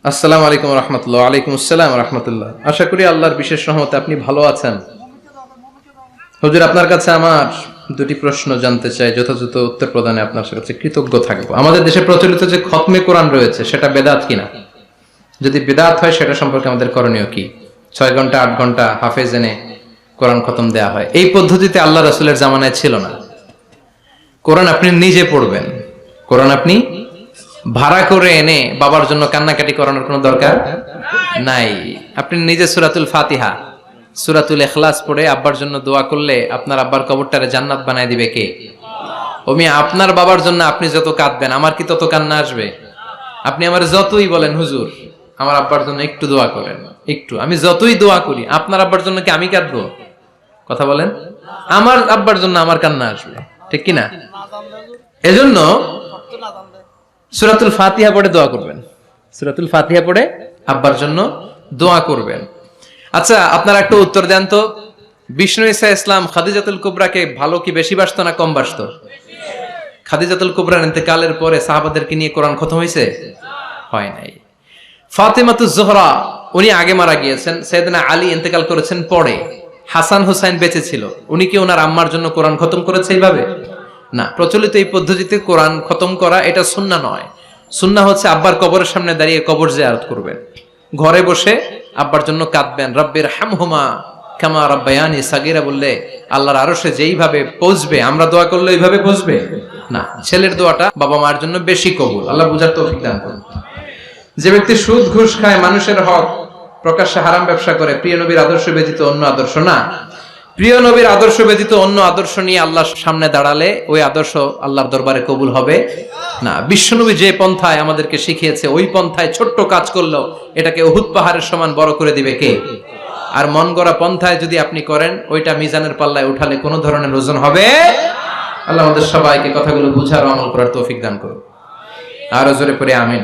আসসালামু আলাইকুম রহমতুল্লাহ। ওয়ালাইকুম আসসালাম রহমতুল্লাহ। আশা করি আল্লাহর বিশেষ রহমতে আপনি ভালো আছেন। হুজুর, আপনার কাছে আমার দুটি প্রশ্ন জানতে চাই, যথাযথ উত্তর প্রদানে আপনার কাছে কৃতজ্ঞ থাকবো। আমাদের দেশে প্রচলিত যে খতমে কোরআন রয়েছে সেটা বেদাত কিনা? যদি বেদাত হয় সেটা সম্পর্কে আমাদের করণীয় কি? 6 ঘন্টা 8 ঘন্টা হাফেজ এনে কোরআন খতম দেয়া হয়, এই পদ্ধতিতে আল্লাহ রাসূলের জামানায় ছিল না। কোরআন আপনি নিজে পড়বেন, কোরআন আপনি ভাড়া করে এনে বাবার জন্য কান্নাকাটি করানোর কোনো দরকার নাই। আপনি নিজে সূরাতুল ফাতিহা, সূরাতুল ইখলাস পড়ে আব্বার জন্য দোয়া করলে আপনার আব্বার কবরটারে জান্নাত বানায় দিবে কে? ওমি আপনার বাবার জন্য আপনি যত কাঁদবেন আমার কি তত কান্না আসবে? আপনি আমার যতই বলেন হুজুর আমার আব্বার জন্য একটু দোয়া করেন, একটু, আমি যতই দোয়া করি আপনার আব্বার জন্য কি আমি কাঁদবো? কথা বলেন, আমার আব্বার জন্য আমার কান্না আসবে, ঠিক কিনা? এজন্য সূরাতুল ফাতিহা পড়ে দোয়া করবেন, সূরাতুল ফাতিহা পড়ে আব্বার জন্য দোয়া করবেন। আচ্ছা, আপনারা একটা উত্তর দেন তো, বিষ্ণু ঈসা ইসলাম খাদিজাতুল কুবরাকে ভালো কি বেশি বাসতো না কম বাসতো? খাদিজাতুল কুবরার ইন্তেকালের পরে সাহাবাদেরকে নিয়ে কোরআন খতম হয়েছে? হয় নাই। ফাতেমাতুজ জোহরা উনি আগে মারা গিয়েছেন, সাইয়েদনা আলী ইন্তেকাল করেছেন পরে, হাসান হুসাইন বেঁচে ছিল, উনি কি ওনার আম্মার জন্য কোরআন খতম করেছে এইভাবে? না। প্রচলিত এই পদ্ধতিতে কোরআন খতম করা এটা সুন্নাহ নয়। সুন্নাহ হচ্ছে আব্বার কবরের সামনে দাঁড়িয়ে কবর জিয়ারত করবেন, ঘরে বসে আব্বার জন্য কাঁদবেন, রব্বির হামহুমা কামা রাব্বায়ানি সাগীরা বললে আল্লাহর আরশে যেইভাবে পৌঁছবে, আমরা দোয়া করলে এইভাবে পৌঁছবে না। ছেলের দোয়াটা বাবা মার জন্য বেশি কবুল, আল্লাহ বুঝার তৌফিক দান করুন। যে ব্যক্তি সুদ ঘুষ খায়, মানুষের হক প্রকাশ্যে হারাম ব্যবসা করে, প্রিয় নবীর আদর্শ ব্যতীত অন্য আদর্শ না, প্রিয় নবীর আদর্শ ব্যতীত অন্য আদর্শ নিয়ে আল্লাহর সামনে দাঁড়ালে ওই আদর্শ আল্লাহর দরবারে কবুল হবে না। বিশ্বনবী যে পন্থায় আমাদেরকে শিখিয়েছে ওই পন্থায় ছোট্ট কাজ করলেও এটাকে উহুদ পাহাড়ের সমান বড় করে দিবে কে? আর মন গড়া পন্থায় যদি আপনি করেন, ওইটা মিজানের পাল্লায় উঠালে কোনো ধরনের ওজন হবে। আল্লাহ আমাদের সবাইকে কথাগুলো বুঝার ও আমল করার তৌফিক দান করুন। আরো জোরে পড়ে আমিন।